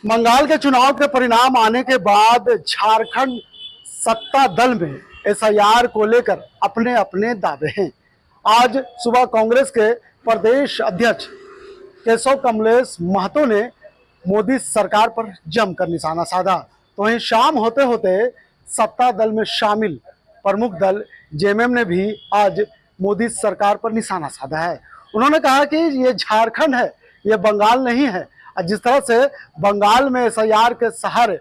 बंगाल के चुनाव के परिणाम आने के बाद झारखंड सत्ता दल में एसआईआर को लेकर अपने अपने दावे हैं। आज सुबह कांग्रेस के प्रदेश अध्यक्ष केशव कमलेश महतो ने मोदी सरकार पर जमकर निशाना साधा, तो वहीं शाम होते होते सत्ता दल में शामिल प्रमुख दल जेएमएम ने भी आज मोदी सरकार पर निशाना साधा है। उन्होंने कहा कि ये झारखंड है, ये बंगाल नहीं है। जिस तरह से बंगाल में एसआईआर के सहारे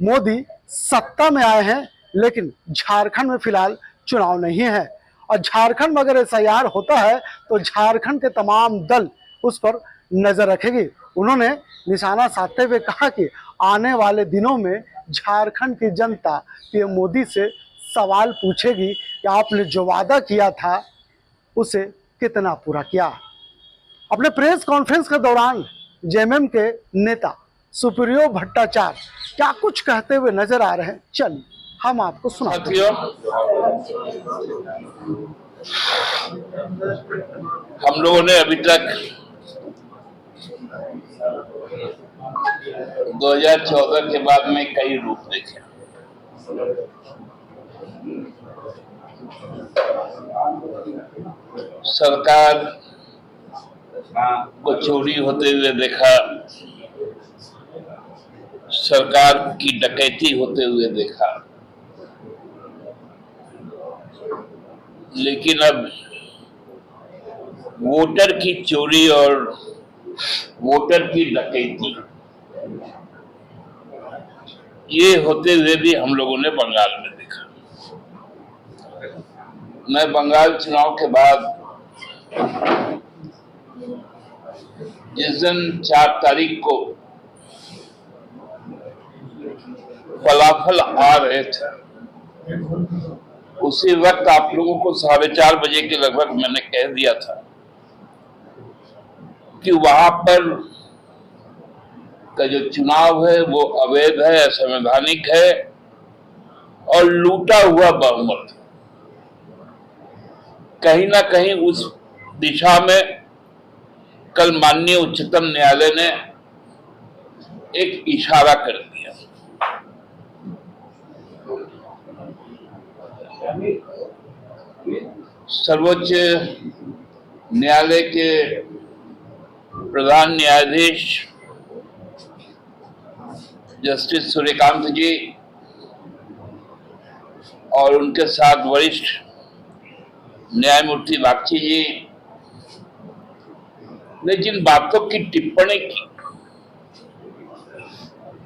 मोदी सत्ता में आए हैं, लेकिन झारखंड में फिलहाल चुनाव नहीं है और झारखंड में अगर एसआईआर होता है तो झारखंड के तमाम दल उस पर नजर रखेगी। उन्होंने निशाना साधते हुए कहा कि आने वाले दिनों में झारखंड की जनता पीएम मोदी से सवाल पूछेगी कि आपने जो वादा किया था उसे कितना पूरा किया। अपने प्रेस कॉन्फ्रेंस के दौरान जेएमएम के नेता सुप्रियो भट्टाचार्य क्या कुछ कहते हुए नजर आ रहे हैं, चलिए हम आपको सुनाते हैं। हम लोगों ने अभी तक 2014 के बाद में कई रूप देखे। सरकार को चोरी होते हुए देखा, सरकार की डकैती होते हुए देखा, लेकिन अब वोटर की चोरी और वोटर की डकैती ये होते हुए भी हम लोगों ने बंगाल में देखा। मैं बंगाल चुनाव के बाद जिस दिन 4 तारीख को फलाफल आ रहे थे, उसी वक्त आप लोगों को 4:30 बजे के लगभग मैंने कह दिया था कि वहां पर का जो चुनाव है वो अवैध है, असंवैधानिक है और लूटा हुआ बहुमत। कहीं ना कहीं उस दिशा में कल माननीय उच्चतम न्यायालय ने एक इशारा कर दिया। सर्वोच्च न्यायालय के प्रधान न्यायाधीश जस्टिस सूर्यकांत जी और उनके साथ वरिष्ठ न्यायमूर्ति बागची जी ने जिन बातों की टिप्पणी की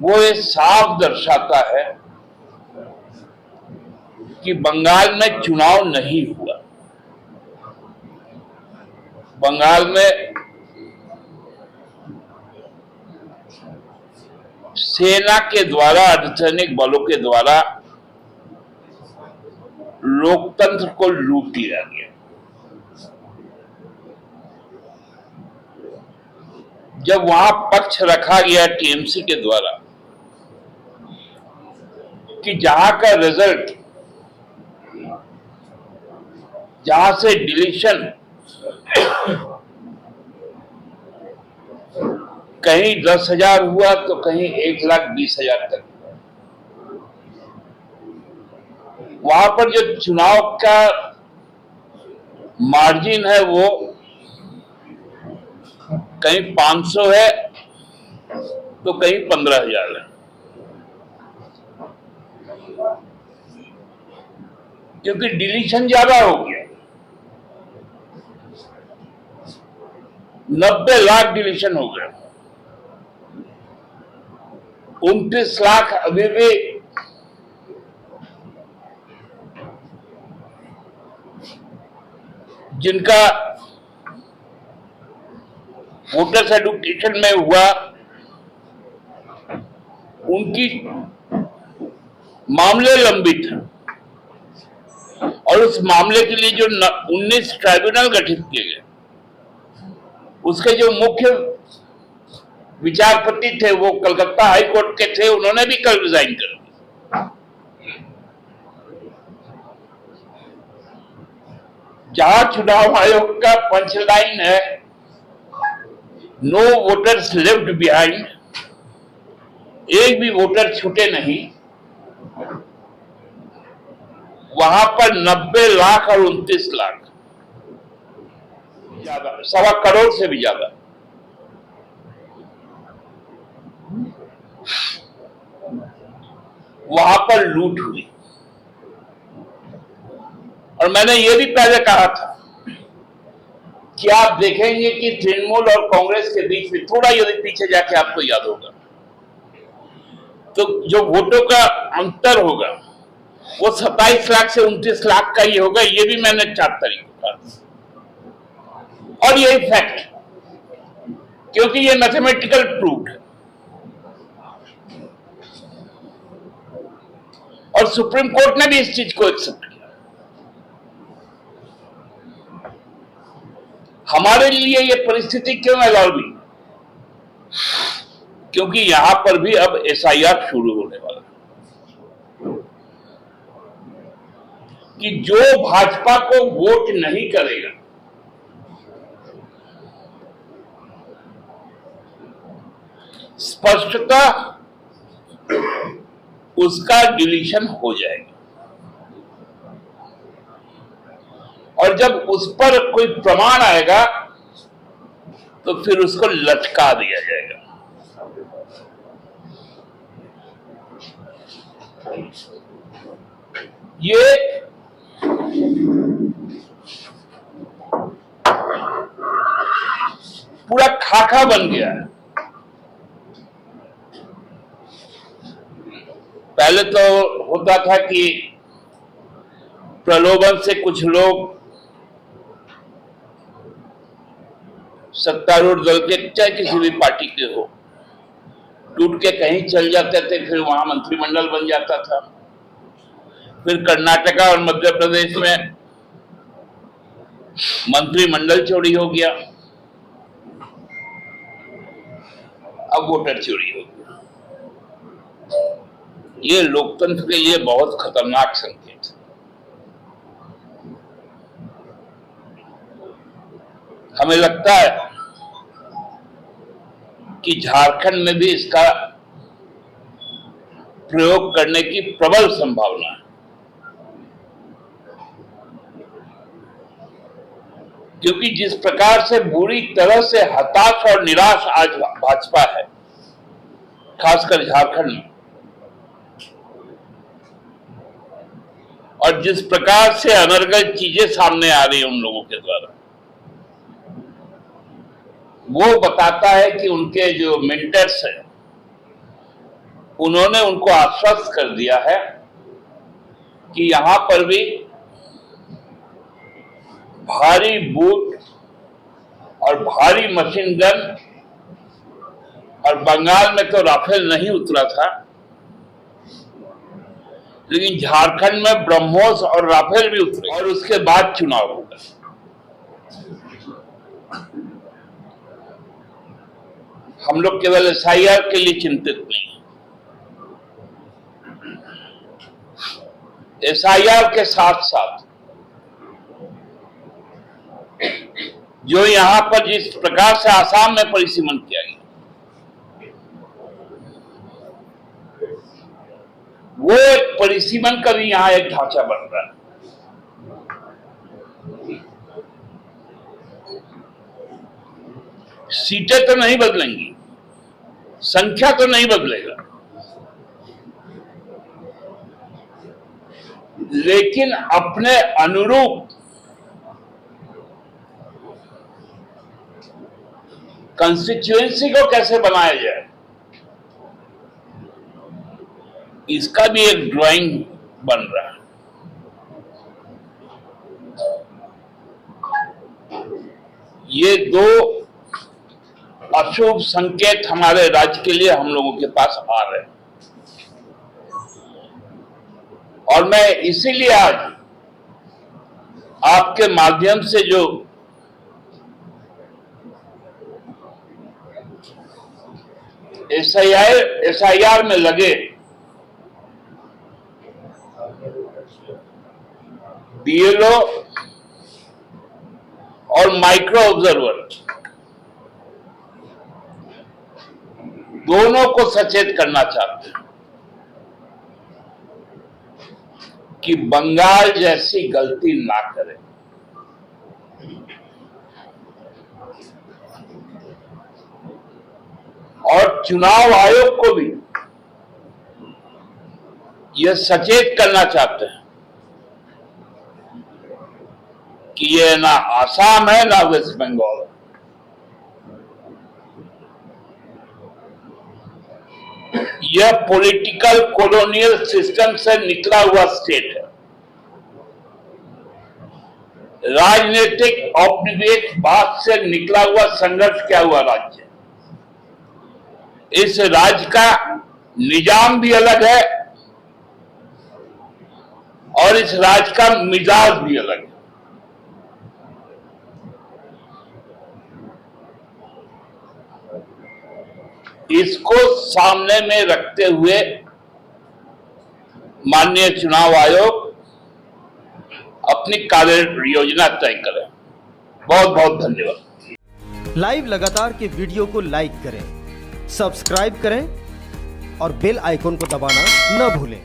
वो ये साफ दर्शाता है कि बंगाल में चुनाव नहीं हुआ। बंगाल में सेना के द्वारा, अर्धसैनिक बलों के द्वारा लोकतंत्र को लूट लिया गया। जब वहां पक्ष रखा गया टीएमसी के द्वारा कि जहां का रिजल्ट, जहां से डिलीशन कहीं 10,000 हुआ तो कहीं 1,20,000 तक, वहां पर जो चुनाव का मार्जिन है वो कहीं 500 है तो कहीं 15,000 है, क्योंकि डिलीशन ज्यादा हो गया। 90 लाख डिलीशन हो गया। 29 लाख अभी भी जिनका वोटर्स एडुकेशन में हुआ, उनकी मामले लंबित हैं और उस मामले के लिए जो 19 ट्राइब्यूनल गठित किए गए, उसके जो मुख्य विचारपति थे वो कलकत्ता हाई कोर्ट के थे, उन्होंने भी कल रिजाइन कर दिया। जहां चुनाव आयोग का पंचलाइन है, नो वोटर्स लेफ्ट बिहाइंड, एक भी वोटर छूटे नहीं। वहां पर 90 लाख और 29 लाख, ज्यादा, 1.25 करोड़ से भी ज्यादा वहां पर लूट हुई। और मैंने ये भी पहले कहा था कि आप देखेंगे कि तृणमूल और कांग्रेस के बीच में थोड़ा यदि पीछे जाके आपको याद होगा तो जो वोटों का अंतर होगा वो 27 लाख से 29 लाख का ही होगा। ये भी मैंने 4 तारीख को कहा और ये फैक्ट, क्योंकि ये मैथमेटिकल प्रूफ है और सुप्रीम कोर्ट ने भी इस चीज को एक्सेप्ट किया। हमारे लिए ये परिस्थिति क्यों है लालवी? क्योंकि यहां पर भी अब एसआईआर शुरू होने वाला है कि जो भाजपा को वोट नहीं करेगा स्पष्टता उसका डिलीशन हो जाएगा और जब उस पर कोई प्रमाण आएगा तो फिर उसको लटका दिया जाएगा। ये पूरा खाका बन गया है। पहले तो होता था कि प्रलोभन से कुछ लोग सत्तारूढ़ दल के चाहे किसी भी पार्टी के हो टूट के कहीं चल जाते थे, फिर वहां मंत्रिमंडल बन जाता था। फिर कर्नाटका और मध्य प्रदेश में मंत्रिमंडल चोरी हो गया, अब वोटर चोरी हो गया। ये लोकतंत्र के लिए बहुत खतरनाक संकेत है। हमें लगता है कि झारखंड में भी इसका प्रयोग करने की प्रबल संभावना है, क्योंकि जिस प्रकार से बुरी तरह से हताश और निराश आज भाजपा है, खासकर झारखंड में, और जिस प्रकार से अनर्गल चीजें सामने आ रही हैं उन लोगों के द्वारा, वो बताता है कि उनके जो मेंटर्स हैं उन्होंने उनको आश्वस्त कर दिया है कि यहां पर भी भारी बूट और भारी मशीन गन, और बंगाल में तो राफेल नहीं उतरा था, लेकिन झारखंड में ब्रह्मोस और राफेल भी उतरे और उसके बाद चुनाव होगा। हम लोग केवल एसआईआर के लिए चिंतित नहीं, एसआईआर के साथ साथ जो यहां पर जिस प्रकार से आसाम में परिसीमन किया गया, वो एक परिसीमन का भी यहां एक ढांचा बन रहा है। सीटें तो नहीं बदलेंगी, संख्या तो नहीं बदलेगा, लेकिन अपने अनुरूप कंस्टिट्यूएंसी को कैसे बनाया जाए, इसका भी एक ड्राइंग बन रहा है। ये दो अशुभ संकेत हमारे राज्य के लिए हम लोगों के पास आ रहे हैं, और मैं इसीलिए आज आपके माध्यम से जो एसआईआर में लगे बीएलओ और माइक्रो ऑब्जर्वर, दोनों को सचेत करना चाहते हैं कि बंगाल जैसी गलती ना करें। और चुनाव आयोग को भी यह सचेत करना चाहते हैं कि यह ना आसाम है ना वेस्ट बंगाल। यह पॉलिटिकल कॉलोनियल सिस्टम से निकला हुआ स्टेट है, राजनीतिक औपनिवेशवाद से निकला हुआ संघर्ष किया हुआ राज्य। इस राज्य का निजाम भी अलग है और इस राज्य का मिजाज भी अलग है। इसको सामने में रखते हुए माननीय चुनाव आयोग अपनी कार्य योजना तय करे। बहुत बहुत धन्यवाद। लाइव लगातार के वीडियो को लाइक करें, सब्सक्राइब करें और बेल आइकन को दबाना न भूलें।